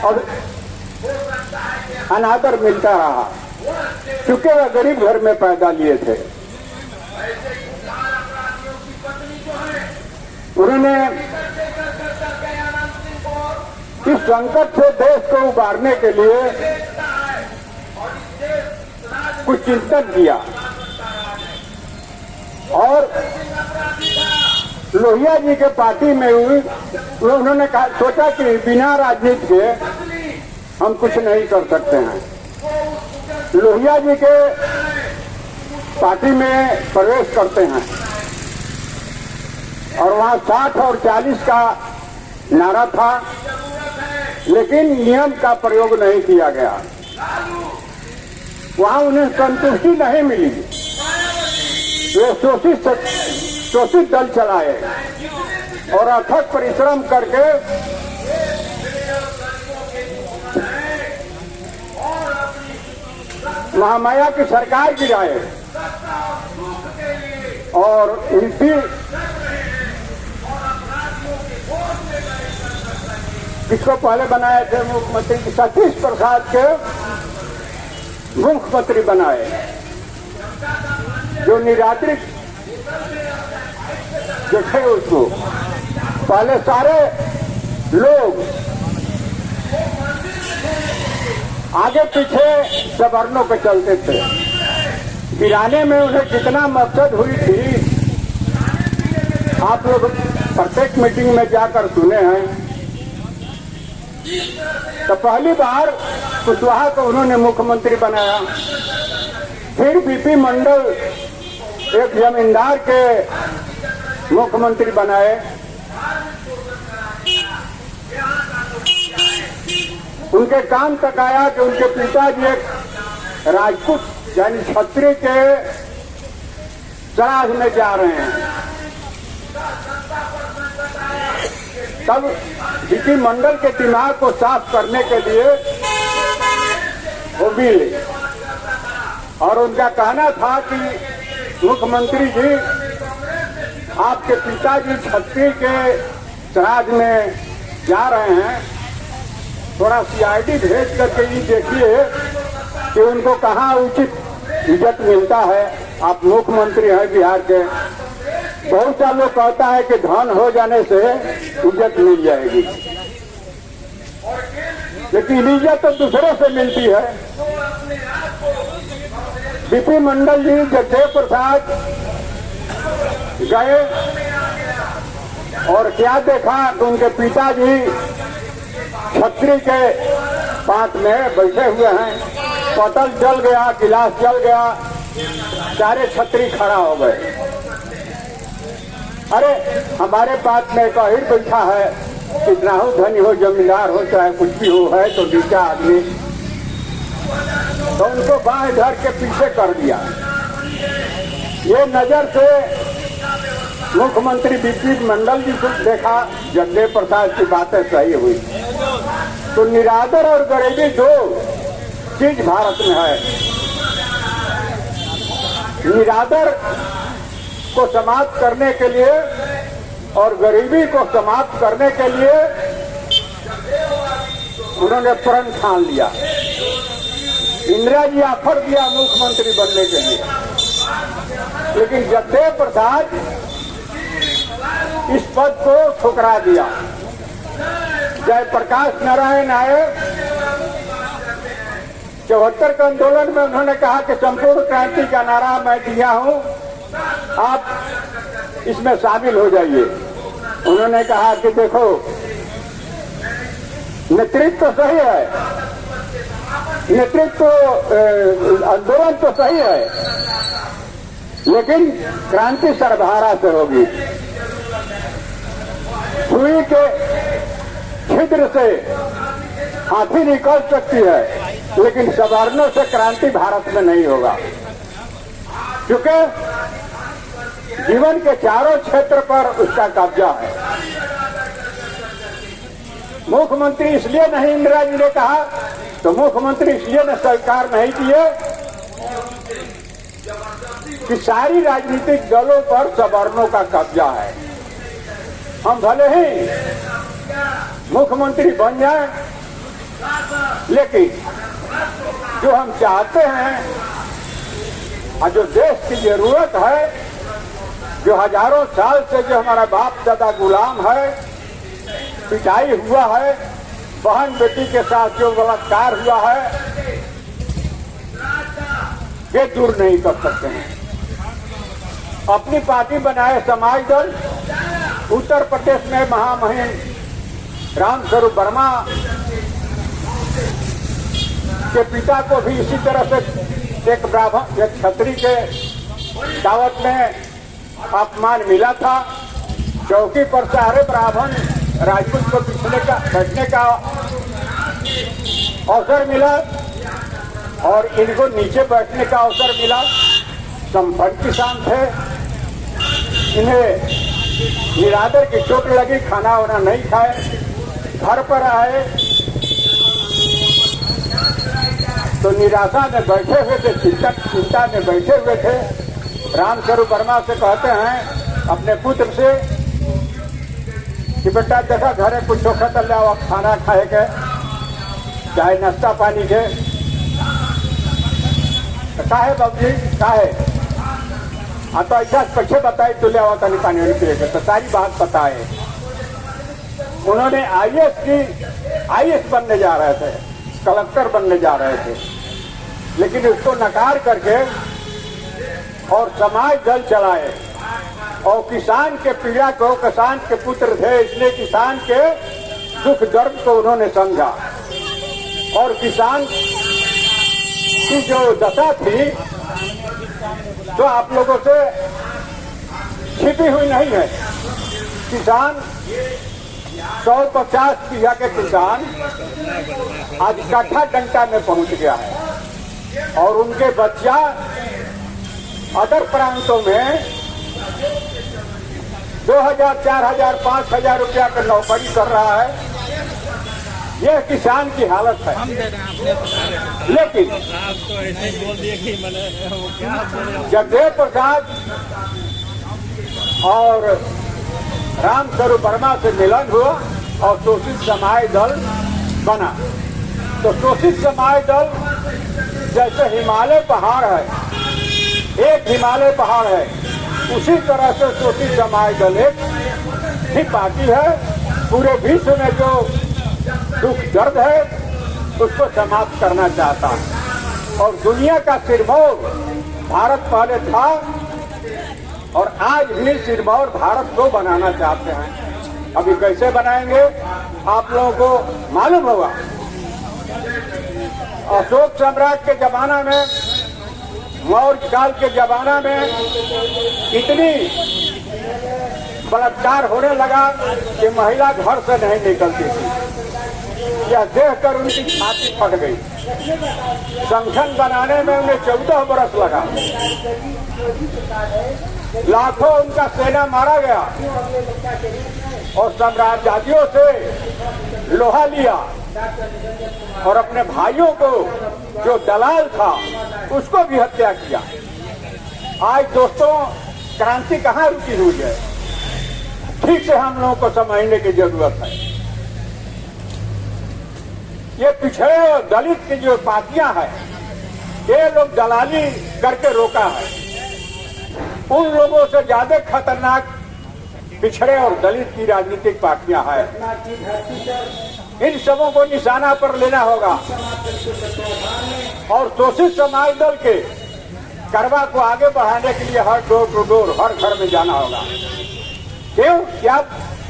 और अनादर मिलता रहा, क्योंकि वह गरीब घर में पैदा लिए थे। उन्होंने इस संकट से देश को उबारने के लिए कुछ चिंतन किया और लोहिया जी के पार्टी में उन्होंने सोचा कि बिना राजनीति के हम कुछ नहीं कर सकते हैं। लोहिया जी के पार्टी में प्रवेश करते हैं और वहां 60 और 40 का नारा था, लेकिन नियम का प्रयोग नहीं किया गया। वहां उन्हें संतुष्टि नहीं मिली। वे शोषित दल चलाए और अथक परिश्रम करके महामाया की सरकार गिराए और इसी किसको पहले बनाए थे मुख्यमंत्री, सतीश प्रसाद के मुख्यमंत्री बनाए, जो निरादरित जो थे उसको। पहले सारे लोग आगे पीछे सवर्णों पे चलते थे। गिराने में उन्हें कितना मकसद हुई थी, आप लोग प्रत्येक मीटिंग में जाकर सुने हैं। तो पहली बार कुशवाहा को उन्होंने मुख्यमंत्री बनाया, फिर बीपी मंडल एक जमींदार के मुख्यमंत्री बनाए, उनके कान तक आया कि उनके पिताजी एक राजपूत यानी क्षत्रिय के सराज में जा रहे हैं। तब बीपी मंडल के दिमाग को साफ करने के लिए वो मिले और उनका कहना था कि मुख्यमंत्री जी, आपके पिताजी क्षत्रिय के सराज में जा रहे हैं, थोड़ा सीआईडी भेज करके ये देखिए कि उनको कहाँ उचित इज्जत मिलता है। आप मुख्यमंत्री हैं बिहार के। बहुत सा लोग कहता है कि धन हो जाने से इज्जत मिल जाएगी, लेकिन इज्जत तो दूसरे से मिलती है। बीपी मंडल जी जगदेव प्रसाद गए और क्या देखा कि उनके पिताजी छतरी के पास में बैठे हुए हैं। पतल जल गया, गिलास जल गया, सारे छतरी खड़ा हो गए। अरे हमारे पास में एक अहिर बैठा है, कितना हो धनी हो, जमींदार हो, चाहे कुछ भी हो, है तो नीचा आदमी। तो उनको बाएं धर के पीछे कर दिया। ये नजर से मुख्यमंत्री बीपी मंडल जी को देखा, जगदेव प्रसाद की बातें सही हुई। तो निरादर और गरीबी दो चीज भारत में है। निरादर को समाप्त करने के लिए और गरीबी को समाप्त करने के लिए उन्होंने प्रण ठान लिया। इंदिरा जी ऑफर दिया मुख्यमंत्री बनने के लिए, लेकिन जगदेव प्रसाद इस पद को ठुकरा दिया। जयप्रकाश नारायण आए 74 के आंदोलन में, उन्होंने कहा कि संपूर्ण क्रांति का नारा मैं दिया हूं, आप इसमें शामिल हो जाइए। उन्होंने कहा कि देखो नेतृत्व तो सही है, नेतृत्व आंदोलन तो सही है, लेकिन क्रांति सर्वहारा से होगी। सुई के छिद्र से हाथी निकल सकती है, लेकिन सवर्णों से क्रांति भारत में नहीं होगा, क्योंकि जीवन के चारों क्षेत्र पर उसका कब्जा है। मुख्यमंत्री इसलिए नहीं, इंदिरा जी ने कहा, तो मुख्यमंत्री इसलिए ने स्वीकार नहीं किए कि सारी राजनीतिक दलों पर सवर्णों का कब्जा है। हम भले ही मुख्यमंत्री बन जाए, लेकिन जो हम चाहते हैं और जो देश की जरूरत है, जो हजारों साल से जो हमारा बाप दादा गुलाम है, पिटाई हुआ है, बहन बेटी के साथ जो बलात्कार हुआ है, ये दूर नहीं कर सकते हैं। अपनी पार्टी बनाए समाज दल, उत्तर प्रदेश में महामहिम रामस्वरूप वर्मा के पिता को भी इसी तरह से एक ब्राह्मण, एक क्षत्रिय के दावत में अपमान मिला था। चौकी पर सारे ब्राह्मण राजपूत को बैठने का अवसर मिला और इनको नीचे बैठने का अवसर मिला। संपन्न किसान थे, इन्हें निरादर की चोट लगी, खाना वाना नहीं खाए, घर पर आए तो निराशा में बैठे हुए थे, चिंता में बैठे हुए थे। रामस्वरूप वर्मा से कहते हैं अपने पुत्र से कि बेटा देखा घरे कुछ चोखा तल जाओ, खाना खाएगा, चाहे नाश्ता पानी के। काहे बाबूजी काहे? हाँ तो ऐसा कैसे बताए तो ले आओ तनी पानी वाली पिएगा, तो सारी बात बताए। उन्होंने आईएएस बनने जा रहे थे, कलेक्टर बनने जा रहे थे, लेकिन उसको नकार करके और समाज दल चलाए और किसान के पीड़ा को, किसान के पुत्र थे इसलिए किसान के दुख दर्द को उन्होंने समझा और किसान की जो दशा थी तो आप लोगों से छिपी हुई नहीं है। किसान 150 बीघा के किसान आज काठा डंटा में पहुंच गया है और उनके बच्चा अदर प्रांतों में 2000, 4000, 5000 रुपया का नौकरी कर रहा है। यह किसान की हालत है। लेकिन जगदेव प्रसाद और रामस्वरूप वर्मा से मिलन हुआ और शोषित समाज दल बना। तो शोषित समाज दल जैसे हिमालय पहाड़ है, एक हिमालय पहाड़ है, उसी तरह से शोषित समाज दल एक ही पार्टी है। पूरे विश्व में जो दुख दर्द है उसको समाप्त करना चाहता है और दुनिया का सिरमौर भारत पहले था और आज भी सिरमौर भारत को बनाना चाहते हैं। अभी कैसे बनाएंगे आप लोगों को मालूम होगा। अशोक सम्राट के जमाना में, मौर्य काल के जमाना में इतनी बलात्कार होने लगा कि महिला घर से नहीं निकलती थी। यह देखकर उनकी छाती फट गई। संगठन बनाने में उन्हें 14 बरस लगा। लाखों उनका सेना मारा गया और साम्राज्यवादियों से लोहा लिया और अपने भाइयों को जो दलाल था उसको भी हत्या किया। आज दोस्तों क्रांति कहाँ रुकी हुई है, ठीक से हम लोगों को समझने की जरूरत है। ये पिछड़े और दलित की जो पार्टियां हैं, ये लोग दलाली करके रोका है। उन लोगों से ज्यादा खतरनाक पिछड़े और दलित की राजनीतिक पार्टियां हैं। इन सबों को निशाना पर लेना होगा और शोषित समाज दल के करवा को आगे बढ़ाने के लिए हर डोर टू डोर, हर घर में जाना होगा। क्यों? क्या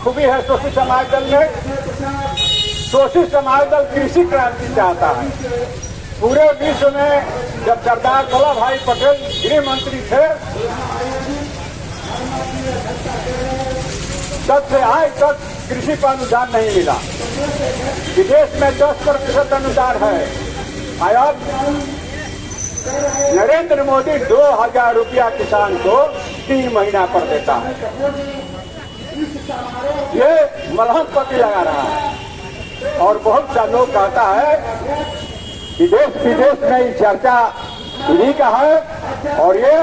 खूबी है शोषित समाज दल में? शोषित समाज दल कृषि क्रांति चाहता है। पूरे विश्व में जब सरदार वल्लभ भाई पटेल गृह मंत्री थे तब से आज तक कृषि पर अनुदान नहीं मिला। विदेश में 10% अनुदान है। अब नरेंद्र मोदी 2000 रुपया किसान को 3 महीना पर देता है। ये मलहम पट्टी लगा रहा है और बहुत सा लोग कहता है कि देश विदेश में ये चर्चा इन्हीं का है और ये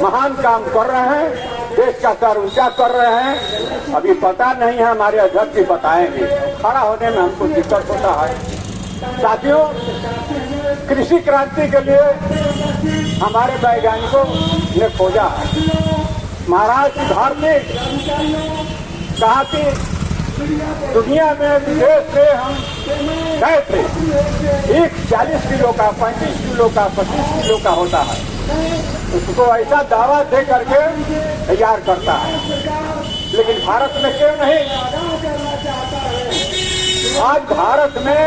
महान काम कर रहे हैं। देश का सर ऊंचा कर रहे हैं। अभी पता नहीं है, हमारे अध्यक्ष जी बताएंगे। खड़ा होने में हमको दिक्कत होता है। साथियों, कृषि क्रांति के लिए हमारे वैज्ञानिकों ने खोजा है। महाराज सिद्धार्थ कहा कि दुनिया में विदेश से हम गए थे, एक 40 किलो का, 35 किलो का, 25 किलो का होता है, उसको ऐसा दावा दे करके तैयार करता है। लेकिन भारत में क्यों नहीं? आज भारत में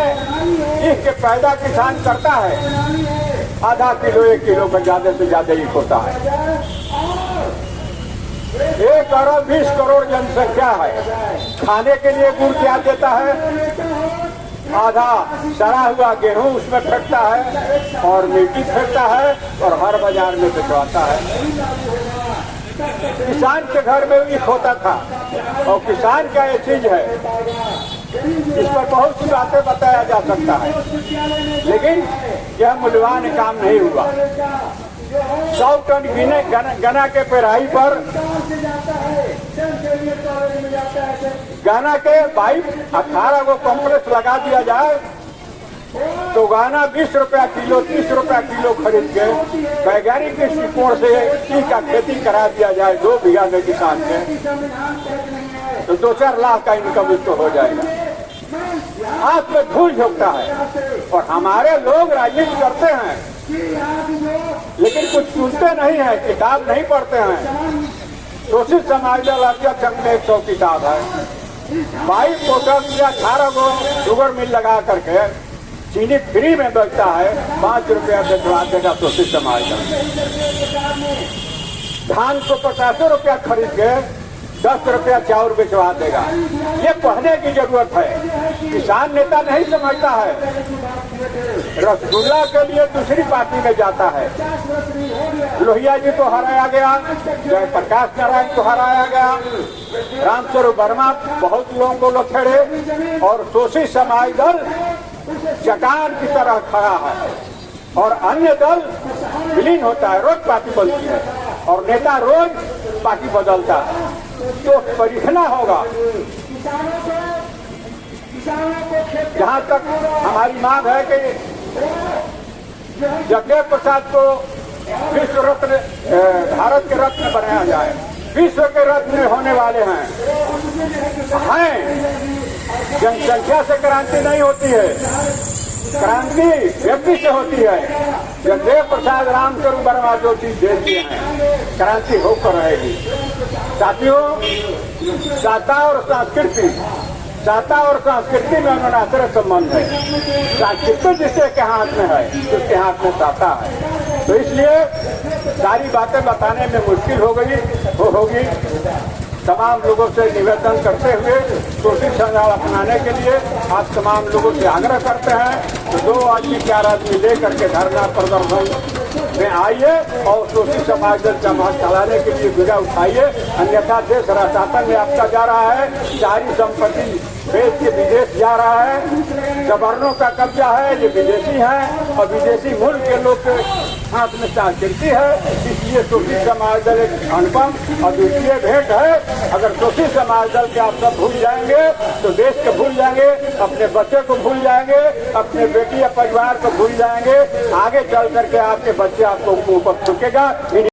इसके पैदा किसान करता है आधा किलो 1 किलो का, ज्यादा से ज्यादा ही होता है। 1 अरब 20 करोड़ जनसंख्या है। खाने के लिए गुड़ क्या देता है? आधा सड़ा हुआ गेहूं उसमें फेंकता है और मिट्टी फेंकता है और हर बाजार में भिजवाता है। किसान के घर में भी होता था। और किसान का ये चीज है, इस पर बहुत सी बातें बताया जा सकता है, लेकिन यह मूल्यवान काम नहीं हुआ। 100 टन गन्ना के पेराई पर गन्ना के 18 को कॉम्प्लेक्स लगा दिया जाए तो गन्ना 20 रुपया किलो, 30 रुपया किलो खरीद के वैज्ञानिक दृष्टिकोण से इसकी का खेती करा दिया जाए 2 बीघा में किसान के, तो 2-4 लाख का इनकम इसको हो जाएगा। हाथ में धूल झोंकता है। और हमारे लोग राजनीति करते हैं, लेकिन कुछ सुनते नहीं है, किताब नहीं पढ़ते हैं। शोषित समाज दल अध्यक्ष संघ में 100 किताब है। 22 पोटक या 18 को शुगर मिल लगा करके चीनी फ्री में बेचता है, 5 रुपया बेचवा देगा शोषित समाज दल। धान को 50 रुपया खरीद के 10 रुपया चाउर बेचवा देगा। ये पढ़ने की जरूरत है। किसान नेता नहीं समझता है। रसगुल्ला के लिए दूसरी पार्टी में जाता है। लोहिया जी को हराया गया, जयप्रकाश नारायण को हराया गया, रामस्वरूप वर्मा बहुत लोगों को छेड़े, और शोषित समाज दल चट्टान की तरह खड़ा है और अन्य दल विलीन होता है, रोज पार्टी बनती है और नेता रोज पार्टी बदलता है। तो परीक्षना होगा। जहाँ तक हमारी मांग है कि जगदेव प्रसाद को विश्व रत्न, भारत के रत्न बनाया जाए। विश्व के रत्न होने वाले हैं। जनसंख्या से क्रांति नहीं होती है, क्रांति व्यक्ति से होती है। जगदेव प्रसाद, रामस्वरूप वर्मा जो चीज दे दिए हैं, क्रांति होकर रहेगी। साथियों, साता और संस्कृति में अनाश्रय संबंध है। संस्कृति जिसके हाथ में है, उसके हाथ में साता है। तो इसलिए सारी बातें बताने में मुश्किल होगी। तमाम लोगों से निवेदन करते हुए शोषित समाज अपनाने के लिए आप तमाम लोगों से आग्रह करते हैं तो 2 आदमी 4 आदमी लेकर के धरना प्रदर्शन में आइए और शोषित समाज दल समाज चलाने के लिए भूमिका उठाइए। अन्यथा देश शासन में आपका जा रहा है, सारी संपत्ति बेच के विदेश जा रहा है, गवर्नों का कब्जा है, ये विदेशी हैं और विदेशी मुल्क के लोग के हाथ में संस्कृति है। इसलिए शोषित समाज दल एक अनुपम और द्वितीय भेंट है। अगर शोषित समाज दल के आप सब भूल जाएंगे तो देश को भूल जाएंगे, अपने बच्चे को भूल जाएंगे, अपने बेटी या परिवार को भूल जाएंगे। आगे चल करके आपके बच्चे आपको ऊपर चुकेगा।